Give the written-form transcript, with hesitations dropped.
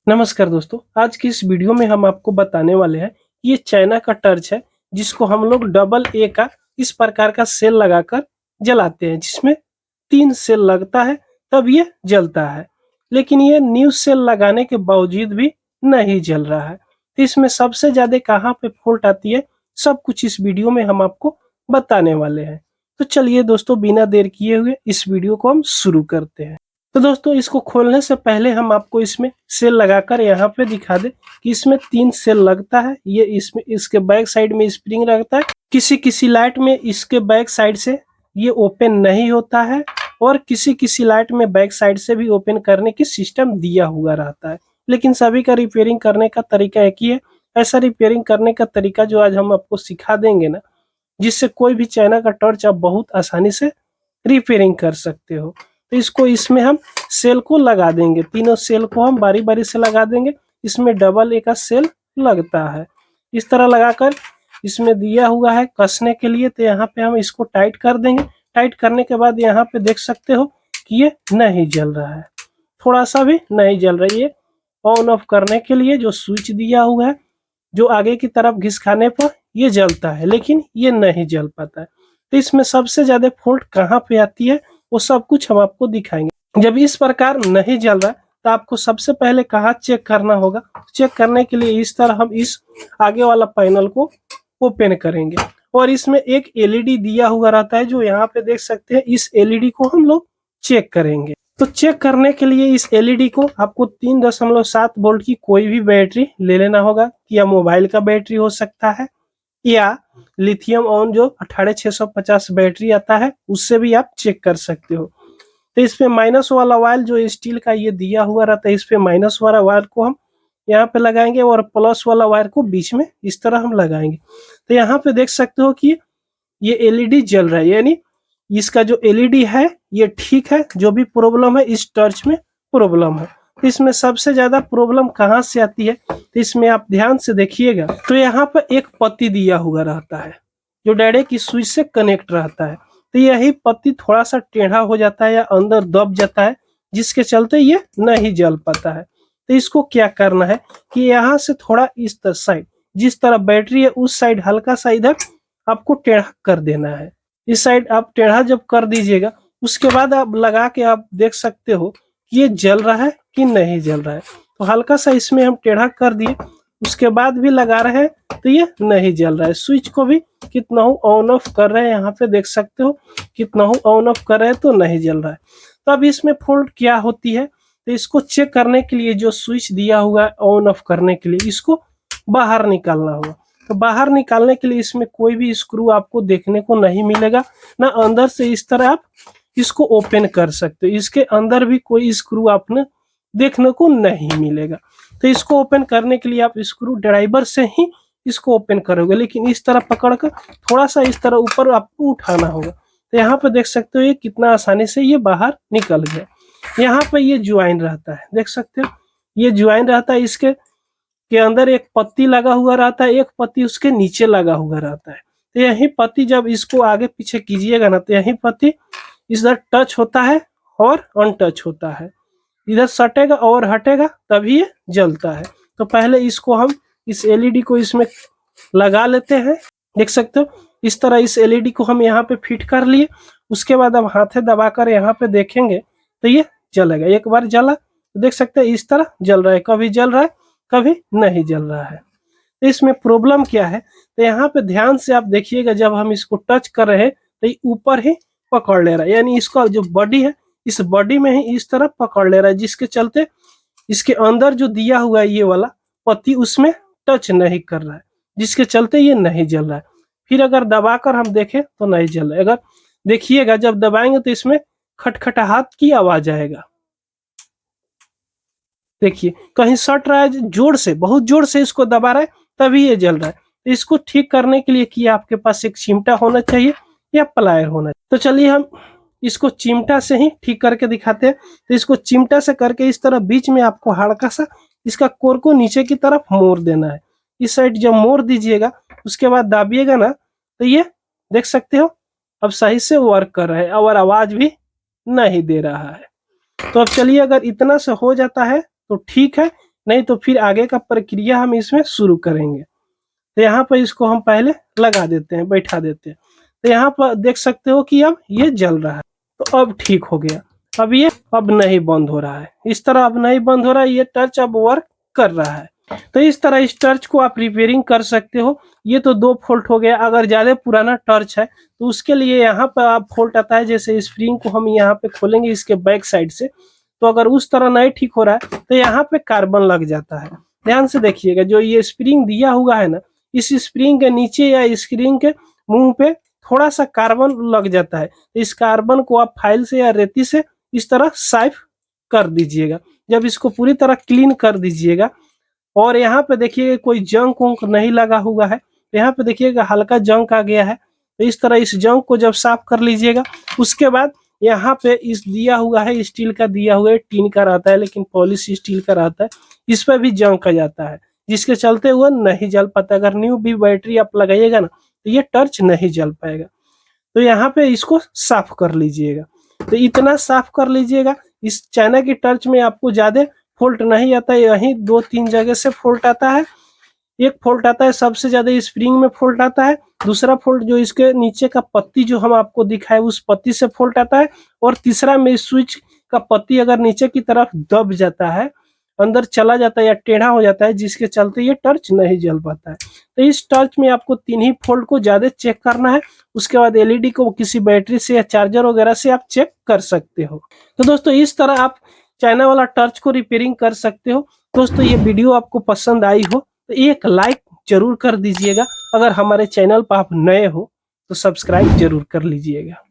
नमस्कार दोस्तों, आज की इस वीडियो में हम आपको बताने वाले हैं कि ये चाइना का टर्च है जिसको हम लोग डबल ए का इस प्रकार का सेल लगाकर जलाते हैं, जिसमें 3 सेल लगता है तब ये जलता है। लेकिन ये न्यू सेल लगाने के बावजूद भी नहीं जल रहा है। तो इसमें सबसे ज्यादा कहाँ पे फॉल्ट आती है, सब कुछ इस वीडियो में हम आपको बताने वाले हैं। तो चलिए दोस्तों, बिना देर किए हुए इस वीडियो को हम शुरू करते हैं। तो दोस्तों, इसको खोलने से पहले हम आपको इसमें सेल लगाकर यहाँ पे दिखा दे कि इसमें 3 सेल लगता है। ये इसमें इसके बैक साइड में स्प्रिंग रहता है। किसी किसी लाइट में इसके बैक साइड से ये ओपन नहीं होता है और किसी किसी लाइट में बैक साइड से भी ओपन करने की सिस्टम दिया हुआ रहता है। लेकिन सभी का रिपेयरिंग करने का तरीका एक ही है। ऐसा रिपेयरिंग करने का तरीका जो आज हम आपको सिखा देंगे ना, जिससे कोई भी चाइना का टॉर्च आप बहुत आसानी से रिपेयरिंग कर सकते हो। तो इसको इसमें हम सेल को लगा देंगे, तीनों सेल को हम बारी बारी से लगा देंगे। इसमें डबल ए का सेल लगता है। इस तरह लगाकर इसमें दिया हुआ है कसने के लिए, तो यहाँ पे हम इसको टाइट कर देंगे। टाइट करने के बाद यहाँ पे देख सकते हो कि ये नहीं जल रहा है, थोड़ा सा भी नहीं जल रहा है। ये ऑन ऑफ करने के लिए जो स्विच दिया हुआ है, जो आगे की तरफ घिसकाने पर ये जलता है, लेकिन ये नहीं जल पाता है। तो इसमें सबसे ज्यादा फॉल्ट कहाँ पे आती है वो सब कुछ हम आपको दिखाएंगे। जब इस प्रकार नहीं जल रहा तो आपको सबसे पहले कहाँ चेक करना होगा। चेक करने के लिए इस तरह हम इस आगे वाला पैनल को ओपन करेंगे और इसमें एक एलईडी दिया हुआ रहता है, जो यहाँ पे देख सकते हैं। इस एलईडी को हम लोग चेक करेंगे। तो चेक करने के लिए इस एलईडी को आपको 3.7 वोल्ट की कोई भी बैटरी ले लेना होगा, या मोबाइल का बैटरी हो सकता है, या लिथियम ऑन जो 18650 बैटरी आता है उससे भी आप चेक कर सकते हो। तो इसपे माइनस वाला वायर जो स्टील का ये दिया हुआ रहता है, इस पे माइनस वाला वायर को हम यहाँ पे लगाएंगे और प्लस वाला वायर को बीच में इस तरह हम लगाएंगे। तो यहाँ पे देख सकते हो कि ये एलईडी जल रहा है, यानी इसका जो एलईडी है ये ठीक है। जो भी प्रॉब्लम है इस टॉर्च में प्रॉब्लम है। तो इसमें सबसे ज्यादा प्रॉब्लम कहाँ से आती है, तो इसमें आप ध्यान से देखिएगा। तो यहाँ पर एक पत्ती दिया हुआ रहता है जो डायरेक्ट इस स्विच से कनेक्ट रहता है। तो यही पत्ती थोड़ा सा टेढ़ा हो जाता है या अंदर दब जाता है, जिसके चलते ये नहीं जल पाता है। तो इसको क्या करना है कि यहाँ से थोड़ा इस साइड, जिस तरह बैटरी है उस साइड हल्का सा इधर आपको टेढ़ा कर देना है। इस साइड आप टेढ़ा जब कर दीजिएगा, उसके बाद आप लगा के आप देख सकते हो कि ये जल रहा है कि नहीं जल रहा है। तो हल्का सा इसमें हम टेढ़ा कर दिए, उसके बाद भी लगा रहे हैं तो ये नहीं जल रहा है। स्विच को भी कितना हूँ ऑन ऑफ कर रहे हैं, यहाँ पे देख सकते हो कितना हूँ ऑन ऑफ कर रहे हैं तो नहीं जल रहा है। तो अब इसमें फॉल्ट क्या होती है, तो इसको चेक करने के लिए जो स्विच दिया हुआ है ऑन ऑफ करने के लिए, इसको बाहर निकालना होगा। तो बाहर निकालने के लिए इसमें कोई भी स्क्रू आपको देखने को नहीं मिलेगा ना, अंदर से इस तरह आप इसको ओपन कर सकते हो। इसके अंदर भी कोई स्क्रू आपने देखने को नहीं मिलेगा। तो इसको ओपन करने के लिए आप स्क्रू ड्राइवर से ही इसको ओपन करोगे, लेकिन इस तरह पकड़ कर थोड़ा सा इस तरह ऊपर आपको उठाना होगा। तो यहाँ पे देख सकते हो ये कितना आसानी से ये बाहर निकल गया। यहाँ पे ये ज्वाइन रहता है, देख सकते हो ये ज्वाइन रहता है। इसके के अंदर एक पत्ती लगा हुआ रहता है, एक पत्ती उसके नीचे लगा हुआ रहता है। तो यही पत्ती जब इसको आगे पीछे कीजिएगा ना, तो यही पत्ती इधर टच होता है और अनटच होता है। इधर सटेगा और हटेगा तभी ये जलता है। तो पहले इसको हम इस एलईडी को इसमें लगा लेते हैं। देख सकते हो इस तरह इस एलईडी को हम यहाँ पे फिट कर लिए। उसके बाद अब हाथे दबाकर यहाँ पे देखेंगे तो ये जलेगा। एक बार जला तो देख सकते हैं इस तरह जल रहा है, कभी जल रहा है कभी नहीं जल रहा है। तो इसमें प्रॉब्लम क्या है, तो यहाँ पे ध्यान से आप देखिएगा, जब हम इसको टच कर रहे हैं तो ये ऊपर ही पकड़ ले रहा है, यानी इसका जो बॉडी है इस बॉडी में ही इस तरह पकड़ ले रहा है, जिसके चलते इसके अंदर जो दिया हुआ है ये वाला पत्ती उसमें टच नहीं कर रहा है, जिसके चलते ये नहीं जल रहा है। फिर अगर दबाकर हम देखें तो नहीं जल रहा है। अगर देखिएगा जब दबाएंगे तो इसमें खटखटाहट की आवाज आएगा। देखिए कहीं सट रहा है, जोर से बहुत जोर से इसको दबा रहा है तभी ये जल रहा है। तो इसको ठीक करने के लिए कि आपके पास एक चिमटा होना चाहिए या प्लायर होना चाहिए। तो चलिए हम इसको चिमटा से ही ठीक करके दिखाते हैं। तो इसको चिमटा से करके इस तरह बीच में आपको हल्का सा इसका कोर को नीचे की तरफ मोड़ देना है। इस साइड जब मोड़ दीजिएगा उसके बाद दाबिएगा ना, तो ये देख सकते हो अब सही से वर्क कर रहा है और आवाज भी नहीं दे रहा है। तो अब चलिए अगर इतना से हो जाता है तो ठीक है, नहीं तो फिर आगे का प्रक्रिया हम इसमें शुरू करेंगे। तो यहाँ पर इसको हम पहले लगा देते हैं, बैठा देते हैं। तो यहाँ पर देख सकते हो कि अब ये जल रहा है, तो अब ठीक हो गया। अब नहीं बंद हो रहा है, इस तरह अब नहीं बंद हो रहा है, ये टर्च अब वर्क कर रहा है। तो इस तरह इस टर्च को आप रिपेयरिंग कर सकते हो। ये तो 2 फॉल्ट हो गया। अगर ज्यादा पुराना टर्च है तो उसके लिए यहाँ पर आप फॉल्ट आता है, जैसे स्प्रिंग को हम यहाँ पे खोलेंगे इसके बैक साइड से, तो अगर उस तरह नहीं ठीक हो रहा है तो यहाँ पे कार्बन लग जाता है। ध्यान से देखिएगा, जो ये स्प्रिंग दिया हुआ है ना, इस स्प्रिंग के नीचे या स्प्रिंग के मुंह पे थोड़ा सा कार्बन लग जाता है। इस कार्बन को आप फाइल से या रेती से इस तरह साफ कर दीजिएगा। जब इसको पूरी तरह क्लीन कर दीजिएगा और यहाँ पे देखिए कोई जंक वंक नहीं लगा हुआ है, यहाँ पे देखिएगा हल्का जंक आ गया है। तो इस तरह इस जंक को जब साफ कर लीजिएगा, उसके बाद यहाँ पे इस दिया हुआ है, स्टील का दिया हुआ है, टीन का रहता है लेकिन पॉलिश स्टील का रहता है, इस पर भी जंक आ जाता है, जिसके चलते वो नहीं जल पाता। अगर न्यू भी बैटरी आप लगाइएगा ना तो ये टर्च नहीं जल पाएगा। तो यहाँ पे इसको साफ कर लीजिएगा। तो इतना साफ कर लीजिएगा। इस चाइना की टर्च में आपको ज्यादा फॉल्ट नहीं आता है, यहीं 2-3 जगह से फॉल्ट आता है। एक फॉल्ट आता है सबसे ज्यादा स्प्रिंग में फॉल्ट आता है, दूसरा फॉल्ट जो इसके नीचे का पत्ती जो हम आपको दिखाए उस पत्ती से फॉल्ट आता है, और तीसरा में स्विच का पत्ती अगर नीचे की तरफ दब जाता है, अंदर चला जाता है या टेढ़ा हो जाता है, जिसके चलते ये टर्च नहीं जल पाता है। तो इस टर्च में आपको 3 ही फॉल्ट को ज्यादा चेक करना है। उसके बाद एलईडी को किसी बैटरी से या चार्जर वगैरह से आप चेक कर सकते हो। तो दोस्तों इस तरह आप चाइना वाला टर्च को रिपेयरिंग कर सकते हो। दोस्तों ये वीडियो आपको पसंद आई हो तो एक लाइक जरूर कर दीजिएगा। अगर हमारे चैनल पर आप नए हो तो सब्सक्राइब जरूर कर लीजिएगा।